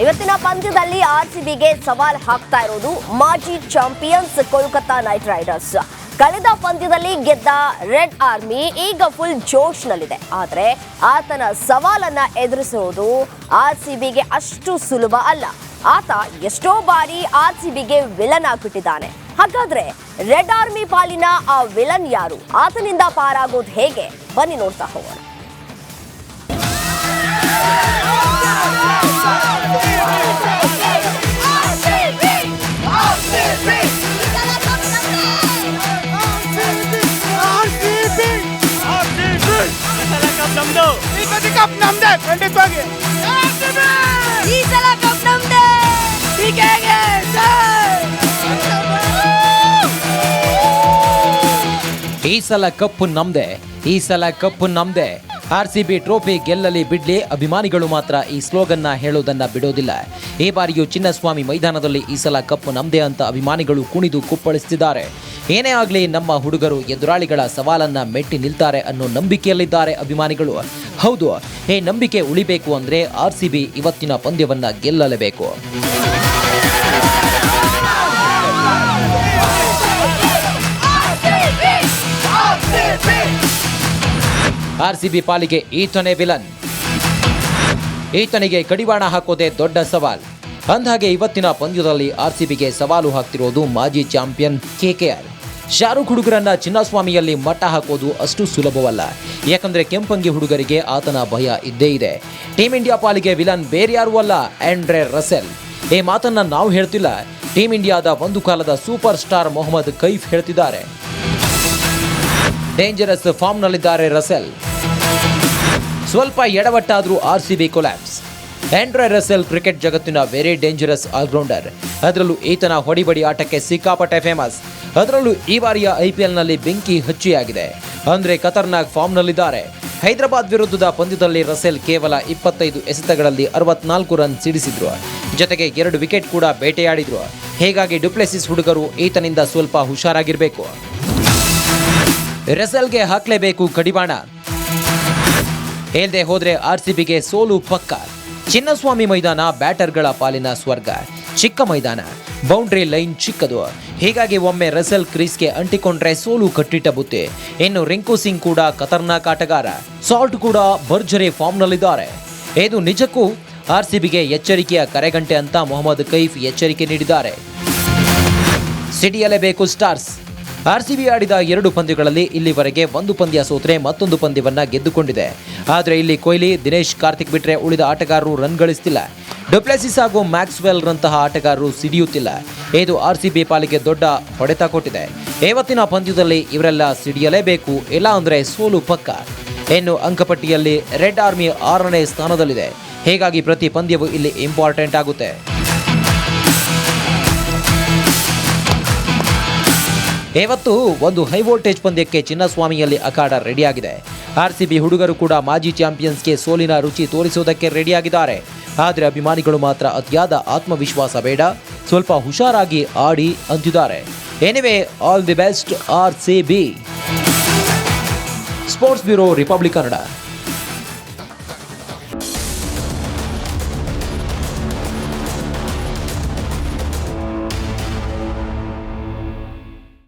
ಇವತ್ತಿನ ಪಂದ್ಯದಲ್ಲಿ ಆರ್ಸಿಬಿಗೆ ಸವಾಲ್ ಹಾಕ್ತಾ ಇರೋದು ಮಾಜಿ ಚಾಂಪಿಯನ್ಸ್ ಕೋಲ್ಕತಾ ನೈಟ್ ರೈಡರ್ಸ್. ಕಳೆದ ಪಂದ್ಯದಲ್ಲಿ ಗೆದ್ದ ರೆಡ್ ಆರ್ಮಿ ಈಗ ಫುಲ್ ಜೋಶ್ನಲ್ಲಿದೆ. ಆದರೆ ಆತನ ಸವಾಲನ್ನ ಎದುರಿಸುವುದು ಆರ್ಸಿಬಿಗೆ ಅಷ್ಟು ಸುಲಭ ಅಲ್ಲ. ಆತ ಎಷ್ಟೋ ಬಾರಿ ಆರ್ಸಿಬಿಗೆ ವಿಲನ್ ಆಗ್ಬಿಟ್ಟಿದ್ದಾನೆ. ಹಾಗಾದ್ರೆ ರೆಡ್ ಆರ್ಮಿ ಪಾಲಿನ ಆ ವಿಲನ್ ಯಾರು? ಆತನಿಂದ ಪಾರಾಗೋದು ಹೇಗೆ? ಬನ್ನಿ ನೋಡ್ತಾ ಹೋಗೋಣ. ಈ ಸಲ ಕಪ್ಪು ನಮ್ದೆ, ಈ ಸಲ ಕಪ್ಪು ನಮ್ದೆ. ಆರ್ಸಿಬಿ ಟ್ರೋಫಿ ಗೆಲ್ಲಲಿ ಬಿಡ್ಲಿ, ಅಭಿಮಾನಿಗಳು ಮಾತ್ರ ಈ ಸ್ಲೋಗನ್ನ ಹೇಳೋದನ್ನ ಬಿಡೋದಿಲ್ಲ. ಈ ಬಾರಿಯೂ ಚಿನ್ನಸ್ವಾಮಿ ಮೈದಾನದಲ್ಲಿ ಈ ಸಲ ಕಪ್ಪು ನಮ್ದೆ ಅಂತ ಅಭಿಮಾನಿಗಳು ಕುಣಿದು ಕುಪ್ಪಳಿಸುತ್ತಿದ್ದಾರೆ. ಏನೇ ಆಗಲಿ ನಮ್ಮ ಹುಡುಗರು ಎದುರಾಳಿಗಳ ಸವಾಲನ್ನ ಮೆಟ್ಟಿ ನಿಲ್ತಾರೆ ಅನ್ನೋ ನಂಬಿಕೆಯಲ್ಲಿದ್ದಾರೆ ಅಭಿಮಾನಿಗಳು. ಹೌದು, ಈ ನಂಬಿಕೆ ಉಳಿಬೇಕು ಅಂದ್ರೆ ಆರ್ಸಿಬಿ ಇವತ್ತಿನ ಪಂದ್ಯವನ್ನ ಗೆಲ್ಲಲೇಬೇಕು. ಆರ್ಸಿಬಿ ಪಾಲಿಗೆ ಈತನೇ ವಿಲನ್. ಈತನಿಗೆ ಕಡಿವಾಣ ಹಾಕೋದೇ ದೊಡ್ಡ ಸವಾಲ್. ಅಂದ್ಹಾಗೆ ಇವತ್ತಿನ ಪಂದ್ಯದಲ್ಲಿ ಆರ್ಸಿಬಿಗೆ ಸವಾಲು ಹಾಕ್ತಿರೋದು ಮಾಜಿ ಚಾಂಪಿಯನ್ ಕೆಕೆಆರ್. ಶಾರುಖ್ ಹುಡುಗರನ್ನ ಚಿನ್ನಸ್ವಾಮಿಯಲ್ಲಿ ಮಟ್ಟ ಹಾಕೋದು ಅಷ್ಟು ಸುಲಭವಲ್ಲ. ಯಾಕಂದ್ರೆ ಕೆಂಪಂಗಿ ಹುಡುಗರಿಗೆ ಆತನ ಭಯ ಇದ್ದೇ ಇದೆ. ಟೀಮ್ ಇಂಡಿಯಾ ಪಾಲಿಗೆ ವಿಲನ್ ಬೇರೆ ಯಾರೂ ಅಲ್ಲ, ಆಂಡ್ರೆ ರಸೆಲ್. ಈ ಮಾತನ್ನ ನಾವು ಹೇಳ್ತಿಲ್ಲ, ಟೀಮ್ ಇಂಡಿಯಾದ ಒಂದು ಕಾಲದ ಸೂಪರ್ ಸ್ಟಾರ್ ಮೊಹಮ್ಮದ್ ಕೈಫ್ ಹೇಳ್ತಿದ್ದಾರೆ. ಡೇಂಜರಸ್ ಫಾರ್ಮ್ನಲ್ಲಿದ್ದಾರೆ ರಸೆಲ್. ಸ್ವಲ್ಪ ಎಡವಟ್ಟಾದ್ರೂ RCB collapse. Andre Russell cricket ಜಗತ್ತಿನ ವೆರಿ ಡೇಂಜರಸ್ ಆಲ್ರೌಂಡರ್. ಅದರಲ್ಲೂ ಈತನ ಹೊಡಿಬಡಿ ಆಟಕ್ಕೆ ಸಿಕ್ಕಾಪಟ್ಟೆ ಫೇಮಸ್. ಅದರಲ್ಲೂ ಈ ಬಾರಿಯ ಐಪಿಎಲ್ನಲ್ಲಿ ಬೆಂಕಿ ಹಚ್ಚಿಯಾಗಿದೆ. ಅಂದ್ರೆ ಖತರ್ನಾಕ್ ಫಾರ್ಮ್ನಲ್ಲಿದ್ದಾರೆ. ಹೈದರಾಬಾದ್ ವಿರುದ್ಧದ ಪಂದ್ಯದಲ್ಲಿ ರಸೆಲ್ ಕೇವಲ 25 ಎಸೆತಗಳಲ್ಲಿ 64 ರನ್ ಸಿಡಿಸಿದ್ರು. ಜೊತೆಗೆ 2 ವಿಕೆಟ್ ಕೂಡ ಬೇಟೆಯಾಡಿದ್ರು. ಹೀಗಾಗಿ ಡುಪ್ಲೆಸಿಸ್ ಹುಡುಗರು ಈತನಿಂದ ಸ್ವಲ್ಪ ಹುಷಾರಾಗಿರ್ಬೇಕು. ರಸೆಲ್ಗೆ ಹಾಕ್ಲೇಬೇಕು ಕಡಿವಾಣ. ಹೇಳ್ದೆ ಹೋದ್ರೆ ಆರ್ಸಿಬಿಗೆ ಸೋಲು ಪಕ್ಕ. ಚಿನ್ನಸ್ವಾಮಿ ಮೈದಾನ ಬ್ಯಾಟರ್ಗಳ ಪಾಲಿನ ಸ್ವರ್ಗ. ಚಿಕ್ಕ ಮೈದಾನ, ಬೌಂಡ್ರಿ ಲೈನ್ ಚಿಕ್ಕದು. ಹೀಗಾಗಿ ಒಮ್ಮೆ ರಸೆಲ್ ಕ್ರೀಸ್ಗೆ ಅಂಟಿಕೊಂಡ್ರೆ ಸೋಲು ಕಟ್ಟಿಟ್ಟ ಬುತ್ತಿ. ಇನ್ನು ರಿಂಕು ಸಿಂಗ್ ಕೂಡ ಖತರ್ನಾಕ್ ಆಟಗಾರ. ಸಾಲ್ಟ್ ಕೂಡ ಭರ್ಜರಿ ಫಾರ್ಮ್ನಲ್ಲಿದ್ದಾರೆ. ಇದು ನಿಜಕ್ಕೂ ಆರ್ಸಿಬಿಗೆ ಎಚ್ಚರಿಕೆಯ ಕರೆಗಂಟೆ ಅಂತ ಮೊಹಮ್ಮದ್ ಕೈಫ್ ಎಚ್ಚರಿಕೆ ನೀಡಿದ್ದಾರೆ. ಸಿಡಿಯಲೇಬೇಕು ಸ್ಟಾರ್ಸ್. ಆರ್ಸಿಬಿ ಆಡಿದ 2 ಪಂದ್ಯಗಳಲ್ಲಿ ಇಲ್ಲಿವರೆಗೆ 1 ಪಂದ್ಯ ಸೋತ್ರೆ ಮತ್ತೊಂದು ಪಂದ್ಯವನ್ನ ಗೆದ್ದುಕೊಂಡಿದೆ. ಆದರೆ ಇಲ್ಲಿ ಕೊಹ್ಲಿ, ದಿನೇಶ್ ಕಾರ್ತಿಕ್ ಬಿಟ್ರೆ ಉಳಿದ ಆಟಗಾರರು ರನ್ ಗಳಿಸ್ತಿಲ್ಲ. ಡುಪ್ಲೆಸಿಸ್ ಹಾಗೂ ಮ್ಯಾಕ್ಸ್ವೆಲ್ ರಂತಹ ಆಟಗಾರರು ಸಿಡಿಯುತ್ತಿಲ್ಲ. ಇದು ಆರ್ಸಿಬಿ ಪಾಲಿಗೆ ದೊಡ್ಡ ಹೊಡೆತ ಕೊಟ್ಟಿದೆ. ಇವತ್ತಿನ ಪಂದ್ಯದಲ್ಲಿ ಇವರೆಲ್ಲ ಸಿಡಿಯಲೇಬೇಕು, ಇಲ್ಲ ಅಂದ್ರೆ ಸೋಲು ಪಕ್ಕ. ಇನ್ನು ಅಂಕಪಟ್ಟಿಯಲ್ಲಿ ರೆಡ್ ಆರ್ಮಿ 6ನೇ ಸ್ಥಾನದಲ್ಲಿದೆ. ಹೀಗಾಗಿ ಪ್ರತಿ ಪಂದ್ಯವು ಇಲ್ಲಿ ಇಂಪಾರ್ಟೆಂಟ್ ಆಗುತ್ತೆ. ಇವತ್ತು ಒಂದು ಹೈ ವೋಲ್ಟೇಜ್ ಪಂದ್ಯಕ್ಕೆ ಚಿನ್ನಸ್ವಾಮಿಯಲ್ಲಿ ಅಖಾಡ ರೆಡಿಯಾಗಿದೆ. ಆರ್ಸಿಬಿ ಹುಡುಗರು ಕೂಡ ಮಾಜಿ ಚಾಂಪಿಯನ್ಸ್ಗೆ ಸೋಲಿನ ರುಚಿ ತೋರಿಸುವುದಕ್ಕೆ ರೆಡಿಯಾಗಿದ್ದಾರೆ. ಆದರೆ ಅಭಿಮಾನಿಗಳು ಮಾತ್ರ ಅತಿಯಾದ ಆತ್ಮವಿಶ್ವಾಸ ಬೇಡ, ಸ್ವಲ್ಪ ಹುಷಾರಾಗಿ ಆಡಿ ಅಂತಿದ್ದಾರೆ. Anyway, all the best RCB. Sports bureau, republic Kannada.